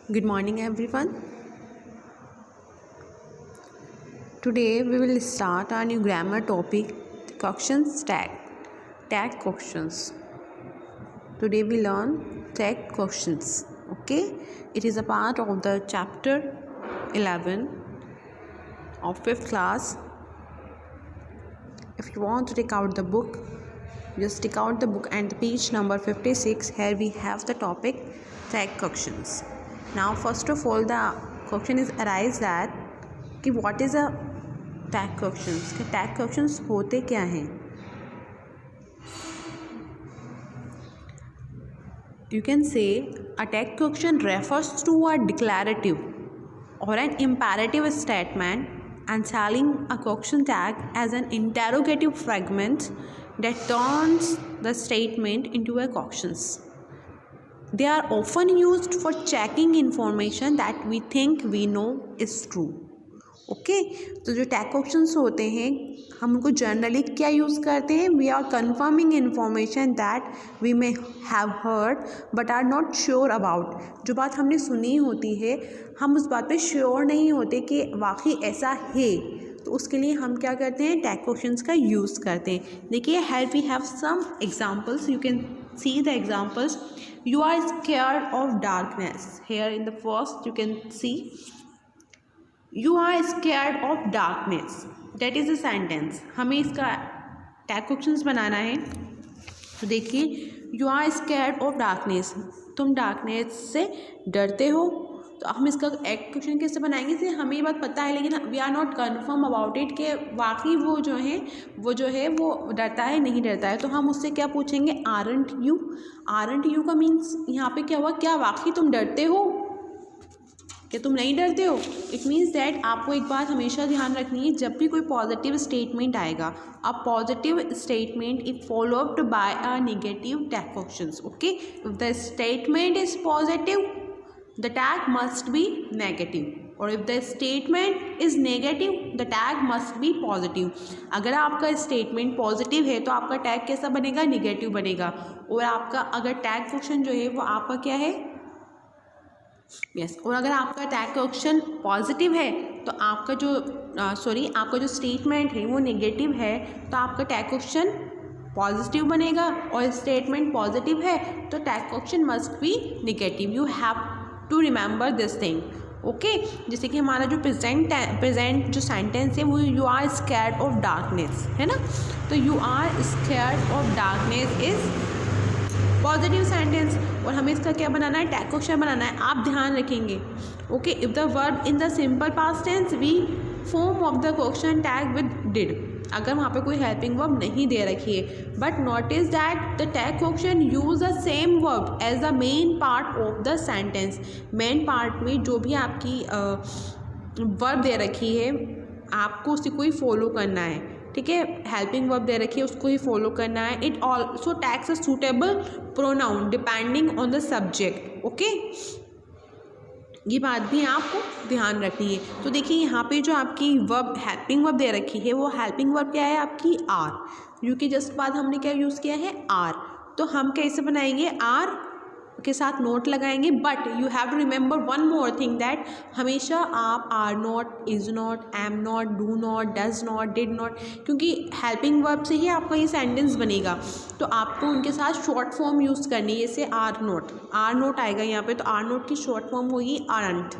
Good morning, everyone. Today we will start our new grammar topic, questions tag. Tag questions. Today we learn tag questions. Okay, it is a part of the chapter 11 of 5th class. If you want to take out the book, just take out the book and the page number 56. Here we have the topic tag questions. Now first of all, the question is arise that कि what is a tag questions, कि tag questions होते क्या हैं. You can say a tag question refers to a declarative or an imperative statement, and selling a question tag as an interrogative fragment that turns the statement into a questions. They are often used for checking information that we think we know is true. Okay तो जो tag questions होते हैं हम उनको generally क्या use करते हैं. We are confirming information that we may have heard but are not sure about. जो बात हमने सुनी होती है हम उस बात पे श्योर नहीं होते कि वाकई ऐसा है, तो उसके लिए हम क्या करते हैं, टैग क्वेश्चंस का यूज़ करते हैं. देखिए here we have some examples. You can see the examples. You are scared of darkness. Here in the first you can see you are scared of darkness. That is a sentence. हमें इसका tag questions बनाना है. तो देखिए you are scared of darkness. तुम darkness से डरते हो. तो हम इसका एक क्वेश्चन कैसे बनाएंगे, से हमें ये बात पता है लेकिन we are not confirm about it कि वाकई वो जो है वो डरता है नहीं डरता है. तो हम उससे क्या पूछेंगे, आरंट यू. आरंट यू का मीन्स यहाँ पे क्या हुआ, क्या वाकई तुम डरते हो, क्या तुम नहीं डरते हो. इट मीन्स दैट आपको एक बात हमेशा ध्यान रखनी है, जब भी कोई पॉजिटिव स्टेटमेंट आएगा, a positive statement is followed by a negative tag questions. Okay, if the statement is positive the tag must be negative, or if the statement is negative the tag must be positive. अगर आपका statement positive है तो आपका tag कैसा बनेगा, negative बनेगा. और आपका अगर टैग क्वेश्चन जो है वो आपका क्या है, यस. और अगर आपका टैग क्वेश्चन पॉजिटिव है तो आपका जो आपका जो स्टेटमेंट है वो नेगेटिव है, तो आपका टैग क्वेश्चन पॉजिटिव बनेगा. और स्टेटमेंट पॉजिटिव है तो tag question must be negative. You have to remember this thing. Okay, जैसे कि हमारा जो प्रेजेंट जो सेंटेंस है वो you are scared of darkness है ना. तो you are scared of darkness is positive sentence. और हमें इसका क्या बनाना है, टैग क्वेश्चन बनाना है. आप ध्यान रखेंगे. Okay, if the verb in the simple past tense we form of the question tag with did. अगर वहाँ पे कोई हेल्पिंग वर्ब नहीं दे रखी है, but notice that the tag question use the same verb as the main part of the sentence. Main part में जो भी आपकी वर्ब दे रखी है आपको उसी को ही फॉलो करना है. ठीक है, हेल्पिंग वर्ब दे रखी है उसको ही फॉलो करना है. It also tags a suitable pronoun depending on the subject. Okay, ये बात भी आपको ध्यान रखनी है. तो देखिए यहाँ पे जो आपकी वर्ब हेल्पिंग वर्ब दे रखी है वो हेल्पिंग वर्ब क्या है आपकी, आर. यू के जस्ट बाद हमने क्या यूज़ किया है, आर. तो हम कैसे बनाएंगे, आर के साथ नोट लगाएंगे. But you have to remember one more thing that हमेशा आप are not, is not, am not, do not, does not, did not, क्योंकि हेल्पिंग वर्ब से ही आपका ये सेंटेंस बनेगा. तो आपको उनके साथ शॉर्ट फॉर्म यूज़ करनी है. जैसे आर नोट आएगा यहाँ पे, तो आर नोट की शॉर्ट फॉर्म होगी आरंट,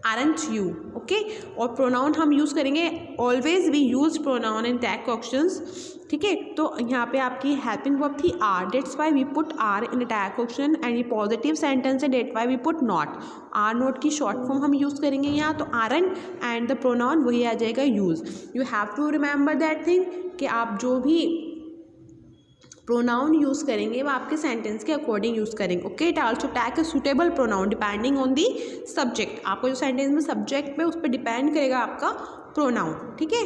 आरंट यू. ओके, और प्रोनाउन हम यूज़ करेंगे, always we use pronoun in tag questions. ठीक है, तो यहाँ पे आपकी हेल्पिंग वर्ब थी are, that's why we put are in tag question. And ये पॉजिटिव सेंटेंस है, that why we put not. Are not की शॉर्ट फॉर्म हम यूज़ करेंगे यहाँ, तो आरन एंड द प्रोनाउन वही आ जाएगा use. You have to remember that thing कि आप जो भी प्रोनाउन यूज़ करेंगे वो आपके सेंटेंस के अकॉर्डिंग यूज़ करेंगे. Okay, it also tag a suitable pronoun depending on the subject. आपको जो सेंटेंस में सब्जेक्ट पे उस पर डिपेंड करेगा आपका प्रोनाउन. ठीक है,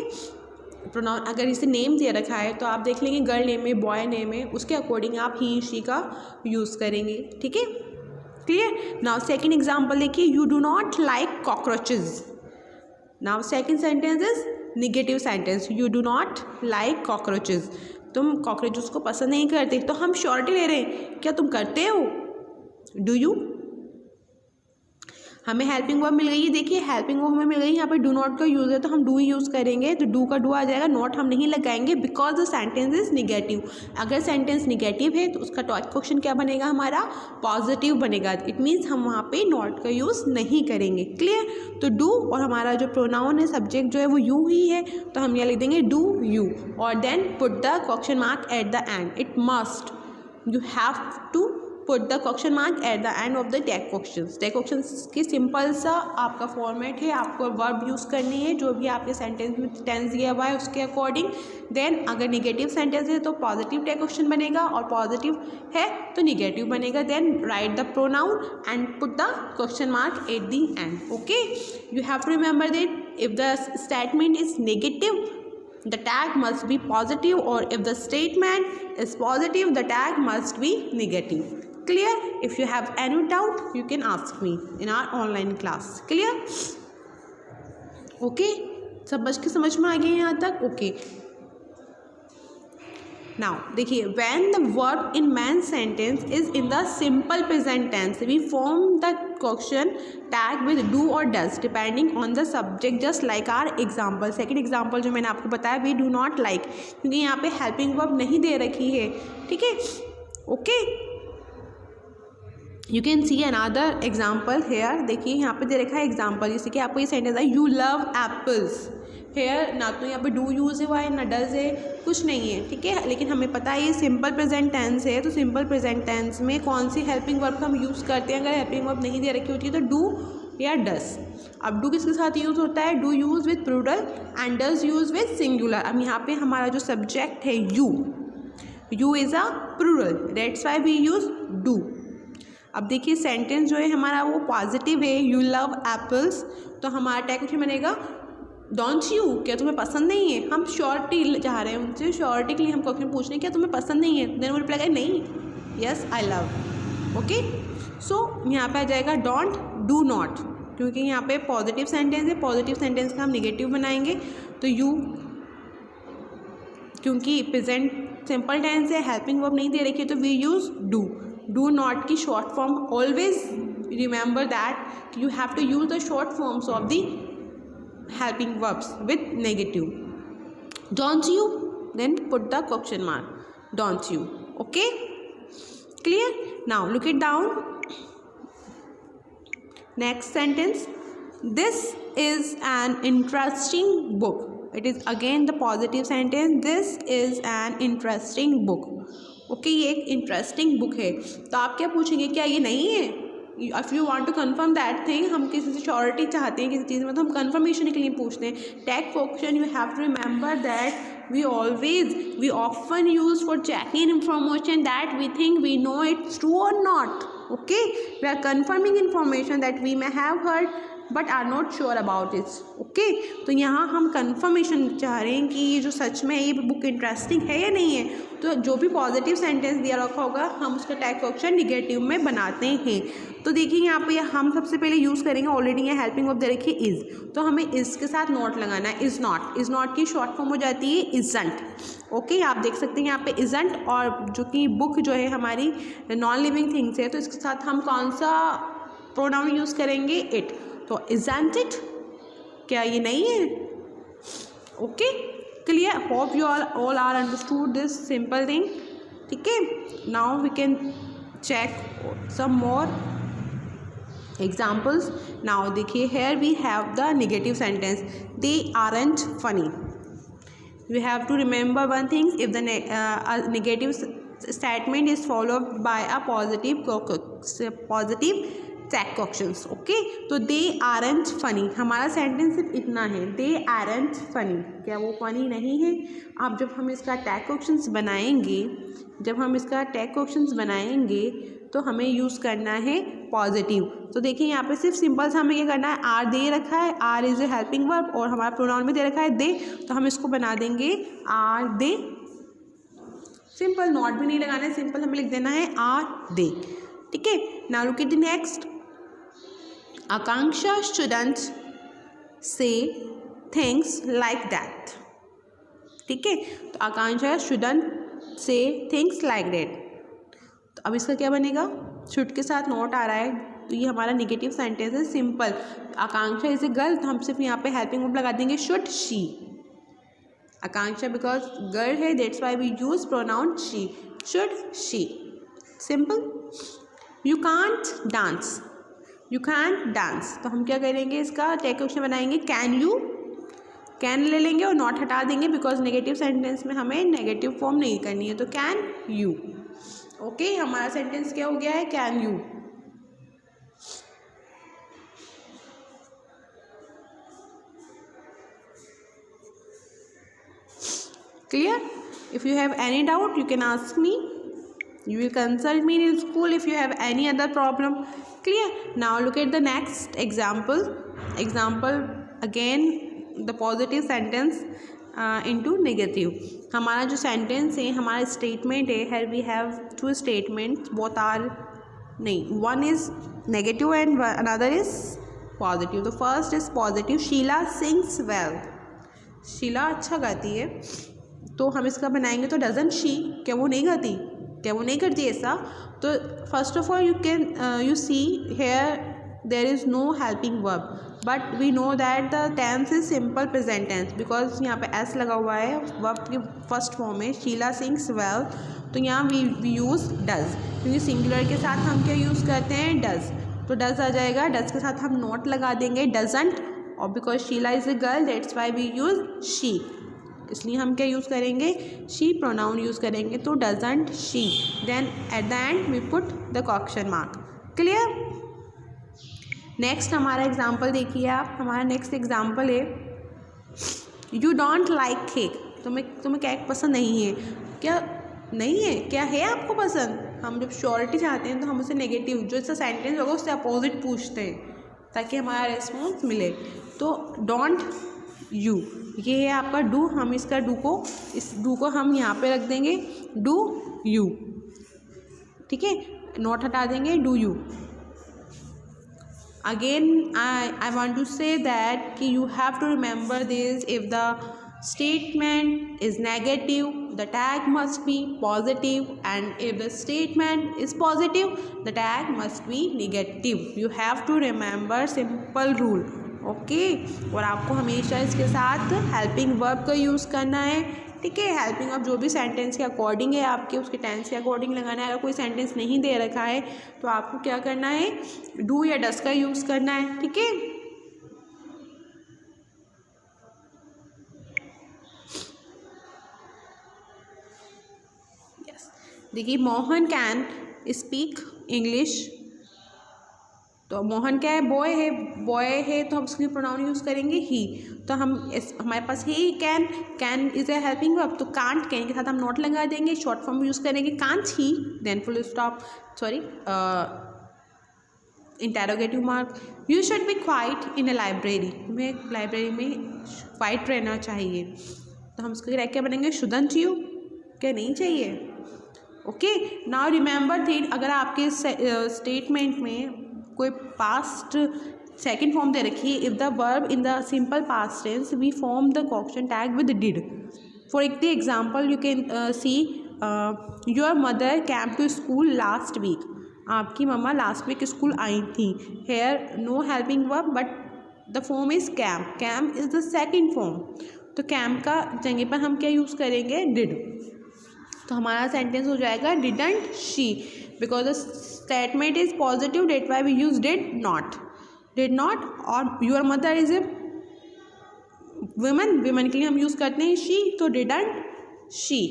प्रोनाउन अगर इसे नेम दे रखा है तो आप देख लेंगे गर्ल नेम है, बॉय नेम है, उसके अकॉर्डिंग आप ही शी का यूज़ करेंगे. ठीक है, क्लियर. नाउ सेकेंड एग्जाम्पल देखिए, you do not like cockroaches. Now second sentence is negative sentence, you do not like cockroaches. तुम कॉकरोचेस को पसंद नहीं करते. तो हम श्योरिटी ले रहे हैं, क्या तुम करते हो, डू यू. हमें हेल्पिंग वर्ब मिल गई है, देखिए हेल्पिंग वर्ब हमें मिल गई, यहाँ पे डू नॉट का यूज़ है तो हम डू ही यूज़ करेंगे, तो डू का डू आ जाएगा, नॉट हम नहीं लगाएंगे because the sentence is negative. अगर सेंटेंस निगेटिव है तो उसका टॉट क्वेश्चन क्या बनेगा हमारा, पॉजिटिव बनेगा। इट मीन्स हम वहाँ पे नॉट का यूज़ नहीं करेंगे। क्लियर? तो डू और हमारा जो प्रोनाउन है, सब्जेक्ट जो है वो यू ही है, तो हम यहाँ लिख देंगे डू यू और then put the question mark at the end. It must, you have to put the question mark at the end of the tag questions. Tag questions की सिंपल सा आपका फॉर्मेट है, आपको वर्ब यूज़ करनी है जो भी आपके सेंटेंस में टेंस दिया हुआ है उसके अकॉर्डिंग। देन अगर निगेटिव सेंटेंस है तो पॉजिटिव टैग क्वेश्चन बनेगा और पॉजिटिव है तो निगेटिव बनेगा। Then write the pronoun and put the question mark at the end. Okay, you have to remember that if the statement is negative the tag must be positive, or if the statement is positive the tag must be negative. Clear? If you have any doubt you can ask me in our online class. Clear? Okay, समझ में आ गए यहाँ तक? Okay, now देखिए, when the verb in main sentence is in the simple present tense we form the question tag with do और does depending on the subject, just like our example. Second example जो मैंने आपको बताया, we do not like, क्योंकि यहाँ पे helping verb नहीं दे रखी है। ठीक है, okay, you can see another example hair. देखिए यहाँ पे दे रखा है एग्जाम्पल, जैसे कि आपको ये सेंटेंस है, यू लव एप्पल्स। हेयर ना तो यहाँ पे डू यूज़ हुआ है ना डज है, कुछ नहीं है। ठीक है, लेकिन हमें पता है ये सिंपल प्रेजेंट टेंस है, तो सिंपल प्रेजेंट टेंस में कौन सी हेल्पिंग वर्ब हम यूज़ करते हैं? अगर हेल्पिंग वर्ब नहीं दे रखी होती है तो डू या डज। अब डू किसके साथ यूज़ होता है? Do use with plural and does use with singular. अब यहाँ पे हमारा जो सब्जेक्ट है you is a plural, that's why we use do. अब देखिए सेंटेंस जो है हमारा वो पॉजिटिव है, यू लव एप्पल्स, तो हमारा टैग क्वेश्चन बनेगा डोंट यू, क्या तुम्हें पसंद नहीं है? हम श्योरिटी चाह रहे हैं उनसे, श्योरिटी के लिए हम क्वेश्चन पूछ रहे हैं क्या तुम्हें पसंद नहीं है? देन वो रिप्लाई करें नहीं, यस आई लव। ओके, सो यहाँ पे आ जाएगा डोंट डू नॉट, क्योंकि यहाँ पे पॉजिटिव सेंटेंस है, पॉजिटिव सेंटेंस का हम निगेटिव बनाएंगे। तो यू, क्योंकि प्रेजेंट सिंपल टेंस है, हेल्पिंग वर्ब नहीं दे रखी है, तो we use do. Do not की short form, always remember that you have to use the short forms of the helping verbs with negative. Don't you, then put the question mark, don't you. Okay, clear? Now look it down. Next sentence, this is an interesting book. It is again the positive sentence, this is an interesting book. Okay, ये एक interesting book है, तो आप क्या पूछेंगे, क्या ये नहीं है? If you want to confirm that thing, हम किसी से श्योरिटी चाहते हैं किसी चीज़ में, तो हम कन्फर्मेशन के लिए पूछते हैं। Tag question, you have to remember that we often use for checking information that we think we know it's true और not. Okay, we are confirming information that we may have heard but are not sure about its. Okay, तो यहाँ हम conformation चाह रहे हैं कि ये जो सच में ये बुक इंटरेस्टिंग है या नहीं है। तो जो भी पॉजिटिव सेंटेंस दिया रखा होगा हम उसका टैग क्वेश्चन निगेटिव में बनाते हैं। तो देखिए यहाँ पे हम सबसे पहले यूज़ करेंगे, ऑलरेडी यहाँ हेल्पिंग वर्ब दे रखी है इज़, तो हमें इज़ के साथ नॉट लगाना है। इज़ नॉट की शॉर्ट फॉर्म हो जाती है इज़ंट। ओके, आप देख सकते हैं यहाँ पे इज़ंट, और जो कि बुक जो है हमारी नॉन लिविंग थिंग्स है, तो इसके साथ हम कौन सा प्रोनाउन यूज़ करेंगे? इट। तो इज़ंट इट, क्या ये नहीं है? Okay, clear? Hope you all are understood this simple thing. ठीक है, now we can check some more examples. Now देखिए, here we have the negative sentence, they aren't funny. You have to remember one thing, if the negative statement is followed by a positive tag questions. Okay, तो they aren't funny, हमारा sentence सिर्फ इतना है, they aren't funny, क्या वो funny नहीं है? अब जब हम इसका टैग क्वेश्चंस बनाएंगे तो हमें यूज़ करना है पॉजिटिव। तो देखिए यहाँ पे सिर्फ सिंपल सा हमें क्या करना है, आर दे रखा है, are is a helping verb और हमारा प्रोनाउन भी दे रखा है दे, तो हम इसको बना देंगे आर दे। सिंपल, नॉट भी नहीं लगाना है, सिंपल हमें लिख देना है आर दे। ठीक है, now look at the next, Akanksha shouldn't say things like that. ठीक है, तो आकांक्षा shouldn't say things like that, तो अब इसका क्या बनेगा? शुड के साथ नॉट आ रहा है, तो ये हमारा नेगेटिव सेंटेंस है simple. Akanksha is a girl, तो हम सिर्फ यहाँ पे हेल्पिंग वर्ब लगा देंगे should she. Akanksha because girl है, that's why we use pronoun she, should she, simple. You can't dance, you can dance, तो हम क्या करेंगे, इसका अटैक क्वेश्चन बनाएंगे कैन यू, कैन ले लेंगे और नॉट हटा देंगे बिकॉज नेगेटिव सेंटेंस में हमें नेगेटिव फॉर्म नहीं करनी है, तो कैन यू। ओके, हमारा सेंटेंस क्या हो गया है, can you. Clear? If you have any doubt you can ask me, you will consult me in school if you have any other problem. Clear? Now look at the next example. Example again the positive sentence into negative. हमारा जो sentence है, हमारा statement है, here we have two statements, both are नहीं, one is negative and another is positive. The first is positive, Sheila sings well. Sheila अच्छा गाती है, तो हम इसका बनाएंगे तो doesn't she, क्या वो नहीं गाती, क्या वो नहीं करती ऐसा। तो first of all you can you see here there is no helping verb, but we know that the tense is simple present tense because यहाँ पे एस लगा हुआ है, वर्ब की फर्स्ट फॉर्म है शीला सिंग्स वेल, तो यहाँ वी यूज़ डज, क्योंकि सिंगुलर के साथ हम क्या यूज़ करते हैं, डज, तो डज आ जाएगा। डज के साथ हम नॉट लगा देंगे डजंट, और because Sheela is a girl that's why we use she, इसलिए हम क्या यूज़ करेंगे, शी प्रोनाउन यूज़ करेंगे, तो doesn't she, then at the end we put the question mark. Clear? Next हमारा एग्जाम्पल देखिए आप, हमारा नेक्स्ट एग्जाम्पल है यू डोंट लाइक केक, तुम्हें केक पसंद नहीं है, क्या नहीं है, क्या है आपको पसंद। हम जब श्योरिटी चाहते हैं तो हम उसे नेगेटिव जो इसका सेंटेंस होगा उससे अपोजिट पूछते हैं ताकि हमारा रिस्पॉन्स मिले। तो डोंट यू, ये है आपका डू, हम इसका डू को, इस डू को हम यहाँ पे रख देंगे डू यू, ठीक है, नोट हटा देंगे do you. Again I want to say that कि you have to remember this, if the statement is negative the tag must be positive, and if the statement is positive the tag must be negative. You have to remember simple rule. Okay, और आपको हमेशा इसके साथ helping verb का use करना है, ठीक है। हेल्पिंग वर्ब जो भी सेंटेंस के अकॉर्डिंग है आपके, उसके टेंस के अकॉर्डिंग लगाना है। अगर कोई सेंटेंस नहीं दे रखा है तो आपको क्या करना है, डू या डस का यूज़ करना है, ठीक है। देखिए मोहन कैन स्पीक इंग्लिश, तो मोहन क्या है, बॉय है तो हम उसके प्रोनाउन यूज़ करेंगे ही, तो हमारे पास he can is a helping verb, तो कांट कैन के साथ हम नॉट लगा देंगे, शॉर्ट फॉर्म यूज़ करेंगे can't he, then full stop, sorry interrogative mark. You should be quiet in a library, तुम्हें लाइब्रेरी में क्वाइट रहना चाहिए, तो हम उसको क्या बनेंगे, शुडंट यू, क्या नहीं चाहिए। ओके, नाउ रिमेंबर थिंग, अगर आपके स्टेटमेंट में कोई पास्ट सेकंड फॉर्म दे रखी है, if the verb in the simple past tense we form the question tag with did. For example you can see your mother came to school last week, आपकी मम्मा last week school आई थी। Here no helping verb but the form is came is the second form, तो came का जगह पर हम क्या यूज़ करेंगे, डिड, तो हमारा सेंटेंस हो जाएगा didn't she, because the statement is positive, that why we use did not, और your mother is a women के लिए हम यूज़ करते हैं शी, तो didn't she.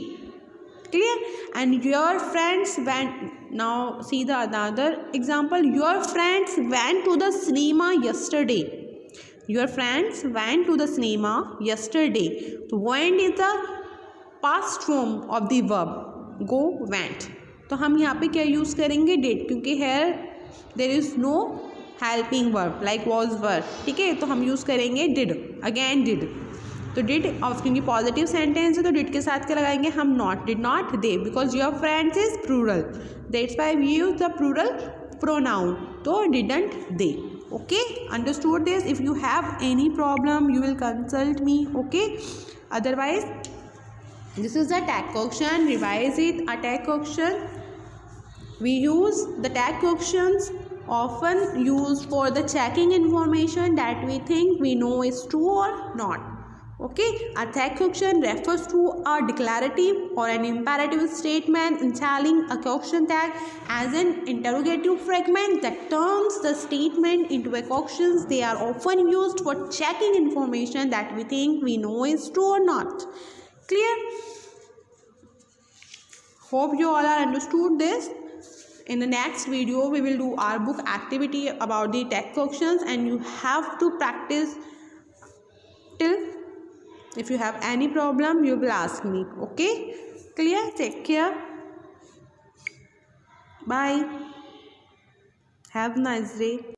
Clear? And your friends went, now see the another example, your friends went to the cinema yesterday, your friends went to the cinema yesterday, तो went is the past form of the verb go went, तो हम यहाँ पे क्या use करेंगे, did, क्योंकि here there is no helping verb like was were, ठीक है, तो हम यूज़ करेंगे डिड, अगेन डिड, तो डिड, और क्योंकि पॉजिटिव सेंटेंस है तो डिड के साथ क्या लगाएंगे हम, not, did not they, because your friends is plural, that's why we use the plural pronoun, तो didn't they. Okay, understood this? If you have any problem you will consult me, okay, otherwise this is the tag question, revise it, a tag question, we use the tag questions often used for the checking information that we think we know is true or not. Okay, a tag question refers to a declarative or an imperative statement entailing a question tag as an interrogative fragment that turns the statement into a question. They are often used for checking information that we think we know is true or not. Clear? Hope you all are understood this. In the next video, we will do our book activity about the tag questions, and you have to practice till. If you have any problem, you will ask me. Okay? Clear? Take care. Bye. Have a nice day.